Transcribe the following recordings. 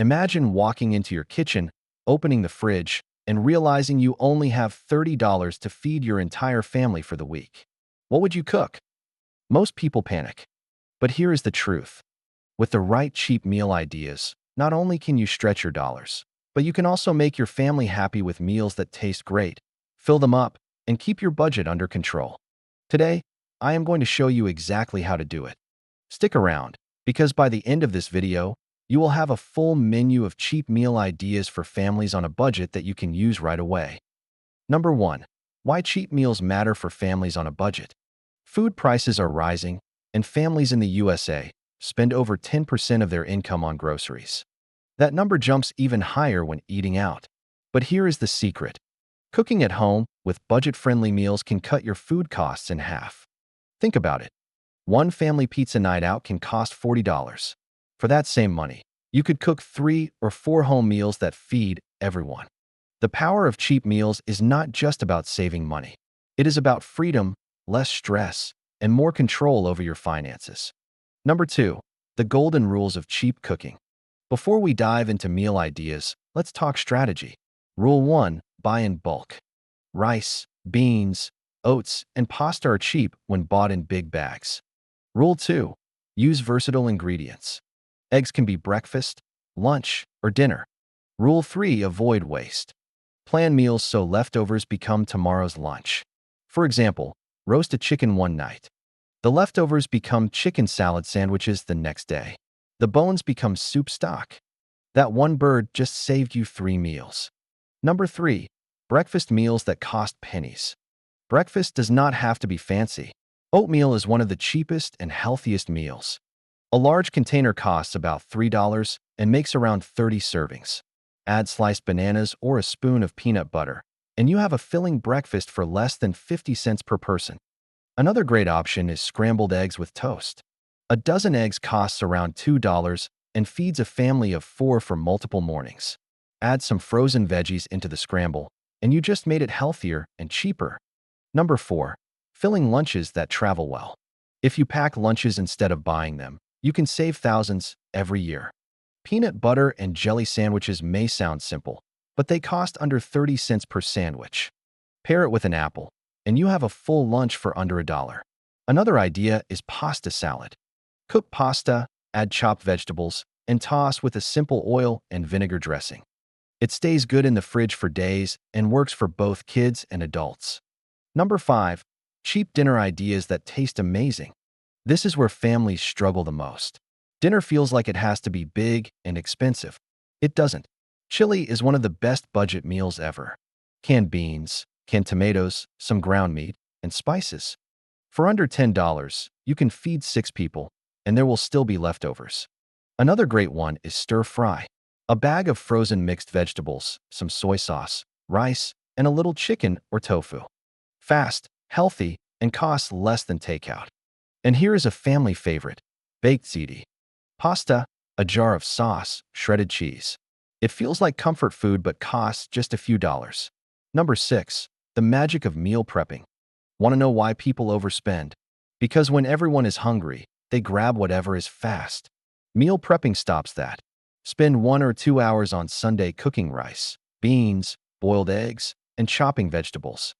Imagine walking into your kitchen, opening the fridge, and realizing you only have $30 to feed your entire family for the week. What would you cook? Most people panic. But here is the truth. With the right cheap meal ideas, not only can you stretch your dollars, but you can also make your family happy with meals that taste great, fill them up, and keep your budget under control. Today, I am going to show you exactly how to do it. Stick around, because by the end of this video, you will have a full menu of cheap meal ideas for families on a budget that you can use right away. Number 1. Why cheap meals matter for families on a budget. Food prices are rising, and families in the USA spend over 10% of their income on groceries. That number jumps even higher when eating out. But here is the secret. Cooking at home with budget-friendly meals can cut your food costs in half. Think about it. One family pizza night out can cost $40. For that same money, you could cook 3 or 4 home meals that feed everyone. The power of cheap meals is not just about saving money. It is about freedom, less stress, and more control over your finances. Number 2. The golden rules of cheap cooking. Before we dive into meal ideas, let's talk strategy. Rule 1. Buy in bulk. Rice, beans, oats, and pasta are cheap when bought in big bags. Rule 2. Use versatile ingredients. Eggs can be breakfast, lunch, or dinner. Rule 3. Avoid waste. Plan meals so leftovers become tomorrow's lunch. For example, roast a chicken one night. The leftovers become chicken salad sandwiches the next day. The bones become soup stock. That one bird just saved you 3 meals. Number 3. Breakfast meals that cost pennies. Breakfast does not have to be fancy. Oatmeal is one of the cheapest and healthiest meals. A large container costs about $3 and makes around 30 servings. Add sliced bananas or a spoon of peanut butter, and you have a filling breakfast for less than 50 cents per person. Another great option is scrambled eggs with toast. A dozen eggs costs around $2 and feeds a family of 4 for multiple mornings. Add some frozen veggies into the scramble, and you just made it healthier and cheaper. Number 4. Filling lunches that travel well. If you pack lunches instead of buying them, you can save thousands every year. Peanut butter and jelly sandwiches may sound simple, but they cost under 30 cents per sandwich. Pair it with an apple, and you have a full lunch for under $1. Another idea is pasta salad. Cook pasta, add chopped vegetables, and toss with a simple oil and vinegar dressing. It stays good in the fridge for days and works for both kids and adults. Number 5. Cheap dinner ideas that taste amazing. This is where families struggle the most. Dinner feels like it has to be big and expensive. It doesn't. Chili is one of the best budget meals ever. Canned beans, canned tomatoes, some ground meat, and spices. For under $10, you can feed 6 people, and there will still be leftovers. Another great one is stir fry. A bag of frozen mixed vegetables, some soy sauce, rice, and a little chicken or tofu. Fast, healthy, and costs less than takeout. And here is a family favorite, baked ziti. Pasta, a jar of sauce, shredded cheese. It feels like comfort food but costs just a few dollars. Number 6. The magic of meal prepping. Want to know why people overspend? Because when everyone is hungry, they grab whatever is fast. Meal prepping stops that. Spend 1 or 2 hours on Sunday cooking rice, beans, boiled eggs, and chopping vegetables.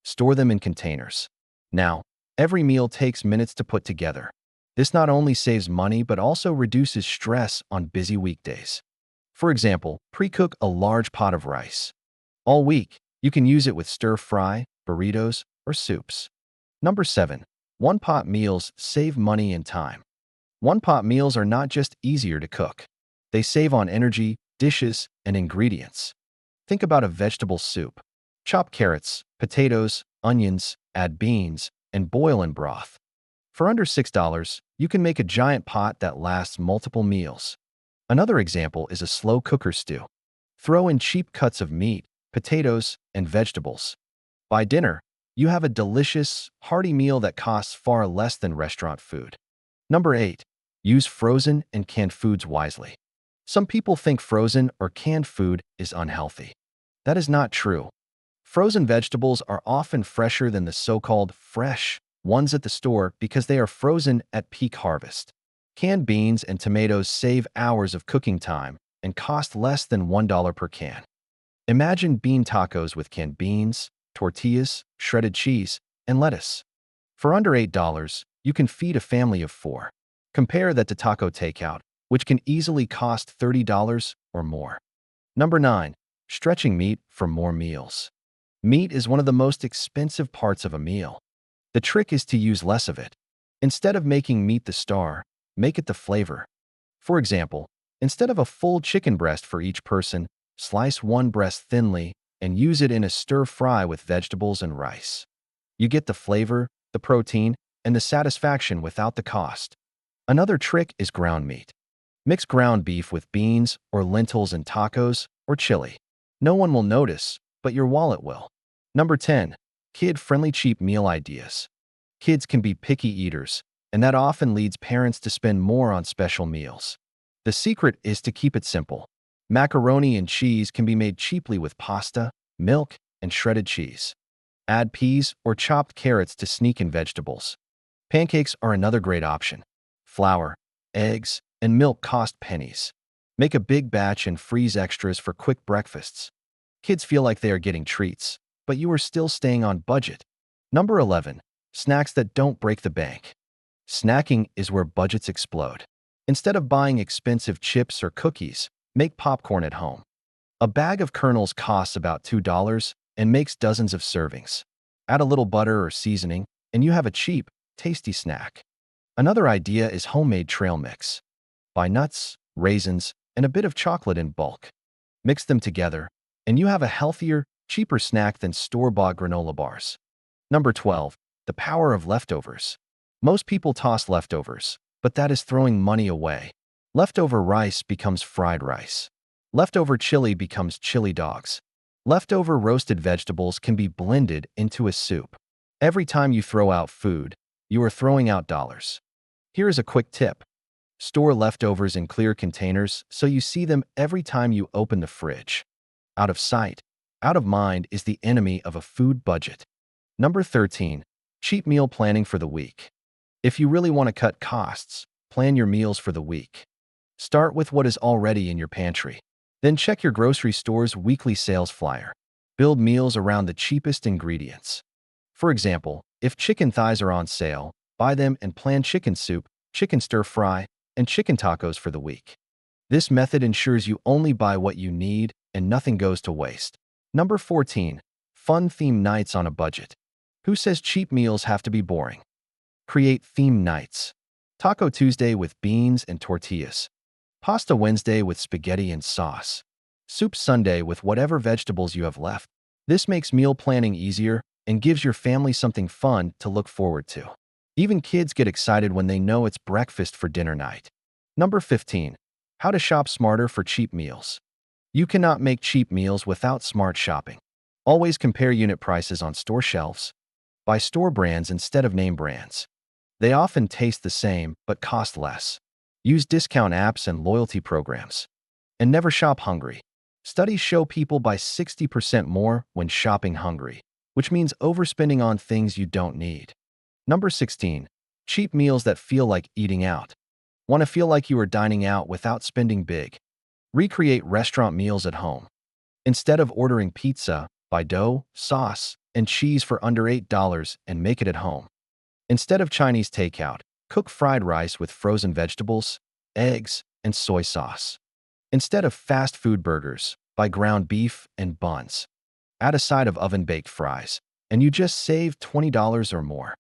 Store them in containers. Now, every meal takes minutes to put together. This not only saves money but also reduces stress on busy weekdays. For example, pre-cook a large pot of rice. All week, you can use it with stir-fry, burritos, or soups. Number 7. One-pot meals save money and time. One-pot meals are not just easier to cook. They save on energy, dishes, and ingredients. Think about a vegetable soup. Chop carrots, potatoes, onions, add beans, and boil in broth. For under $6, you can make a giant pot that lasts multiple meals. Another example is a slow cooker stew. Throw in cheap cuts of meat, potatoes, and vegetables. By dinner, you have a delicious, hearty meal that costs far less than restaurant food. Number 8. Use frozen and canned foods wisely. Some people think frozen or canned food is unhealthy. That is not true. Frozen vegetables are often fresher than the so-called fresh ones at the store because they are frozen at peak harvest. Canned beans and tomatoes save hours of cooking time and cost less than $1 per can. Imagine bean tacos with canned beans, tortillas, shredded cheese, and lettuce. For under $8, you can feed a family of 4. Compare that to taco takeout, which can easily cost $30 or more. Number 9. Stretching meat for more meals. Meat is one of the most expensive parts of a meal. The trick is to use less of it. Instead of making meat the star, make it the flavor. For example, instead of a full chicken breast for each person, slice one breast thinly and use it in a stir-fry with vegetables and rice. You get the flavor, the protein, and the satisfaction without the cost. Another trick is ground meat. Mix ground beef with beans or lentils in tacos or chili. No one will notice, but your wallet will. Number 10. Kid-friendly cheap meal ideas. Kids can be picky eaters, and that often leads parents to spend more on special meals. The secret is to keep it simple. Macaroni and cheese can be made cheaply with pasta, milk, and shredded cheese. Add peas or chopped carrots to sneak in vegetables. Pancakes are another great option. Flour, eggs, and milk cost pennies. Make a big batch and freeze extras for quick breakfasts. Kids feel like they are getting treats, but you are still staying on budget. Number 11. Snacks that don't break the bank. Snacking is where budgets explode. Instead of buying expensive chips or cookies, make popcorn at home. A bag of kernels costs about $2 and makes dozens of servings. Add a little butter or seasoning, and you have a cheap, tasty snack. Another idea is homemade trail mix. Buy nuts, raisins, and a bit of chocolate in bulk. Mix them together, and you have a healthier, cheaper snack than store-bought granola bars. Number 12. The power of leftovers. Most people toss leftovers, but that is throwing money away. Leftover rice becomes fried rice. Leftover chili becomes chili dogs. Leftover roasted vegetables can be blended into a soup. Every time you throw out food, you are throwing out dollars. Here is a quick tip. Store leftovers in clear containers so you see them every time you open the fridge. Out of sight, out of mind is the enemy of a food budget. Number 13. Cheap meal planning for the week. If you really want to cut costs, plan your meals for the week. Start with what is already in your pantry. Then check your grocery store's weekly sales flyer. Build meals around the cheapest ingredients. For example, if chicken thighs are on sale, buy them and plan chicken soup, chicken stir-fry, and chicken tacos for the week. This method ensures you only buy what you need and nothing goes to waste. Number 14. Fun theme nights on a budget. Who says cheap meals have to be boring? Create theme nights. Taco Tuesday with beans and tortillas. Pasta Wednesday with spaghetti and sauce. Soup Sunday with whatever vegetables you have left. This makes meal planning easier and gives your family something fun to look forward to. Even kids get excited when they know it's breakfast for dinner night. Number 15. How to shop smarter for cheap meals. You cannot make cheap meals without smart shopping. Always compare unit prices on store shelves. Buy store brands instead of name brands. They often taste the same but cost less. Use discount apps and loyalty programs. And never shop hungry. Studies show people buy 60% more when shopping hungry, which means overspending on things you don't need. Number 16. Cheap meals that feel like eating out. Want to feel like you are dining out without spending big? Recreate restaurant meals at home. Instead of ordering pizza, buy dough, sauce, and cheese for under $8 and make it at home. Instead of Chinese takeout, cook fried rice with frozen vegetables, eggs, and soy sauce. Instead of fast food burgers, buy ground beef and buns. Add a side of oven-baked fries, and you just saved $20 or more.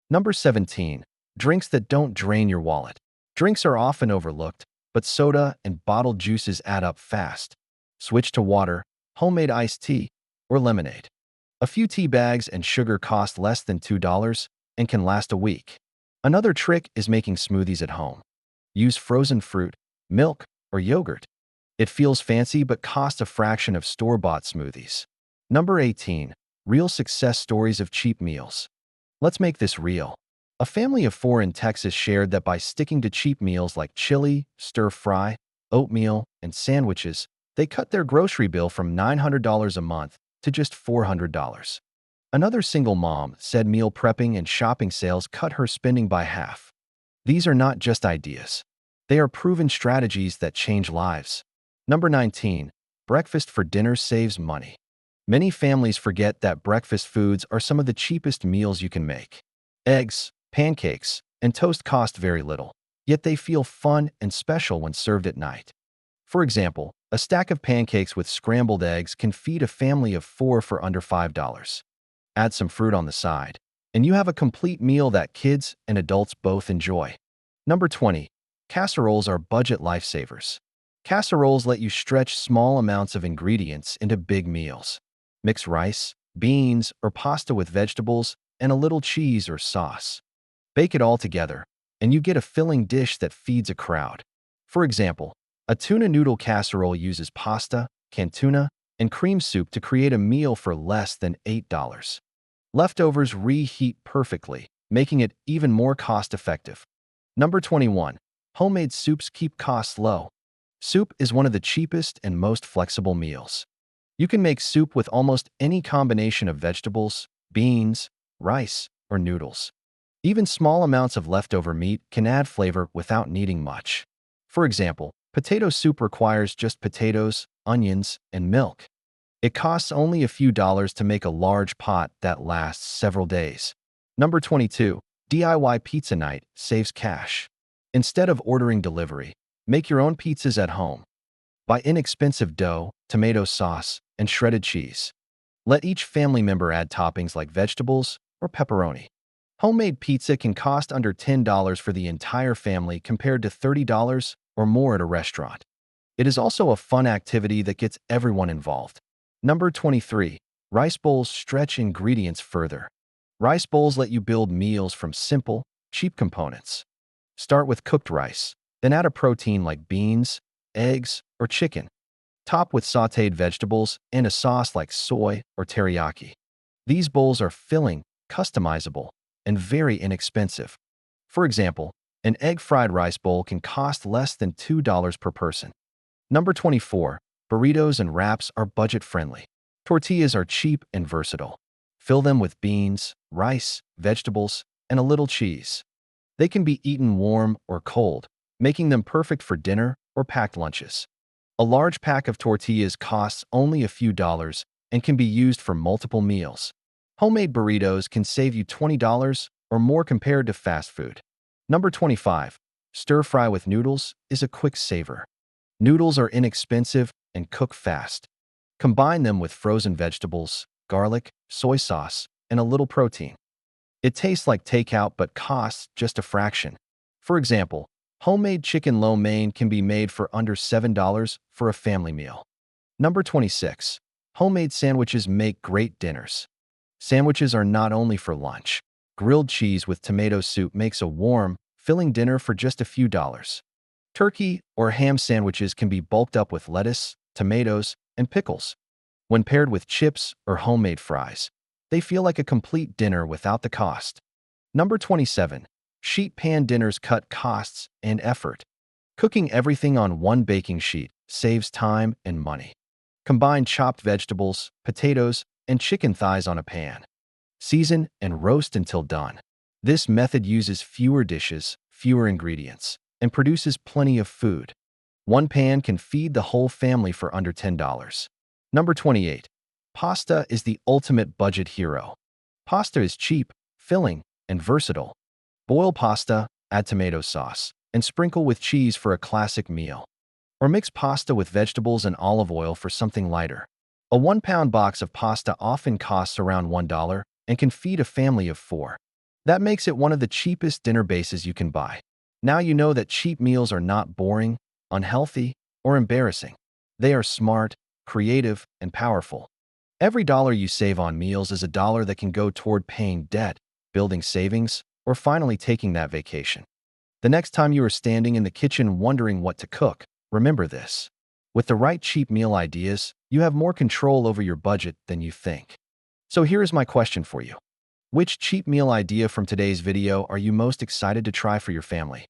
Number 17. Drinks that don't drain your wallet. Drinks are often overlooked, but soda and bottled juices add up fast. Switch to water, homemade iced tea, or lemonade. A few tea bags and sugar cost less than $2 and can last a week. Another trick is making smoothies at home. Use frozen fruit, milk, or yogurt. It feels fancy but costs a fraction of store-bought smoothies. Number 18. Real success stories of cheap meals. Let's make this real. A family of 4 in Texas shared that by sticking to cheap meals like chili, stir-fry, oatmeal, and sandwiches, they cut their grocery bill from $900 a month to just $400. Another single mom said meal prepping and shopping sales cut her spending by half. These are not just ideas. They are proven strategies that change lives. Number 19. Breakfast for dinner saves money. Many families forget that breakfast foods are some of the cheapest meals you can make. Eggs, pancakes, and toast cost very little, yet they feel fun and special when served at night. For example, a stack of pancakes with scrambled eggs can feed a family of 4 for under $5. Add some fruit on the side, and you have a complete meal that kids and adults both enjoy. Number 20. Casseroles are budget lifesavers. Casseroles let you stretch small amounts of ingredients into big meals. Mix rice, beans, or pasta with vegetables and a little cheese or sauce. Bake it all together, and you get a filling dish that feeds a crowd. For example, a tuna noodle casserole uses pasta, canned tuna, and cream soup to create a meal for less than $8. Leftovers reheat perfectly, making it even more cost-effective. Number 21. Homemade soups keep costs low. Soup is one of the cheapest and most flexible meals. You can make soup with almost any combination of vegetables, beans, rice, or noodles. Even small amounts of leftover meat can add flavor without needing much. For example, potato soup requires just potatoes, onions, and milk. It costs only a few dollars to make a large pot that lasts several days. Number 22. DIY pizza night saves cash. Instead of ordering delivery, make your own pizzas at home. Buy inexpensive dough, tomato sauce, and shredded cheese. Let each family member add toppings like vegetables or pepperoni. Homemade pizza can cost under $10 for the entire family compared to $30 or more at a restaurant. It is also a fun activity that gets everyone involved. Number 23. Rice bowls stretch ingredients further. Rice bowls let you build meals from simple, cheap components. Start with cooked rice, then add a protein like beans, eggs, or chicken. Top with sautéed vegetables and a sauce like soy or teriyaki. These bowls are filling, customizable, and very inexpensive. For example, an egg fried rice bowl can cost less than $2 per person. Number 24. Burritos and wraps are budget-friendly. Tortillas are cheap and versatile. Fill them with beans, rice, vegetables, and a little cheese. They can be eaten warm or cold, making them perfect for dinner or packed lunches. A large pack of tortillas costs only a few dollars and can be used for multiple meals. Homemade burritos can save you $20 or more compared to fast food. Number 25. Stir-fry with noodles is a quick saver. Noodles are inexpensive and cook fast. Combine them with frozen vegetables, garlic, soy sauce, and a little protein. It tastes like takeout but costs just a fraction. For example, homemade chicken lo mein can be made for under $7 for a family meal. Number 26. Homemade sandwiches make great dinners. Sandwiches are not only for lunch. Grilled cheese with tomato soup makes a warm, filling dinner for just a few dollars. Turkey or ham sandwiches can be bulked up with lettuce, tomatoes, and pickles. When paired with chips or homemade fries, they feel like a complete dinner without the cost. Number 27. Sheet pan dinners cut costs and effort. Cooking everything on one baking sheet saves time and money. Combine chopped vegetables, potatoes, and chicken thighs on a pan. Season and roast until done. This method uses fewer dishes, fewer ingredients, and produces plenty of food. One pan can feed the whole family for under $10. Number 28. Pasta is the ultimate budget hero. Pasta is cheap, filling, and versatile. Boil pasta, add tomato sauce, and sprinkle with cheese for a classic meal. Or mix pasta with vegetables and olive oil for something lighter. A 1-pound box of pasta often costs around $1 and can feed a family of 4. That makes it one of the cheapest dinner bases you can buy. Now you know that cheap meals are not boring, unhealthy, or embarrassing. They are smart, creative, and powerful. Every dollar you save on meals is a dollar that can go toward paying debt, building savings, or finally taking that vacation. The next time you are standing in the kitchen wondering what to cook, remember this. With the right cheap meal ideas, you have more control over your budget than you think. So here is my question for you. Which cheap meal idea from today's video are you most excited to try for your family?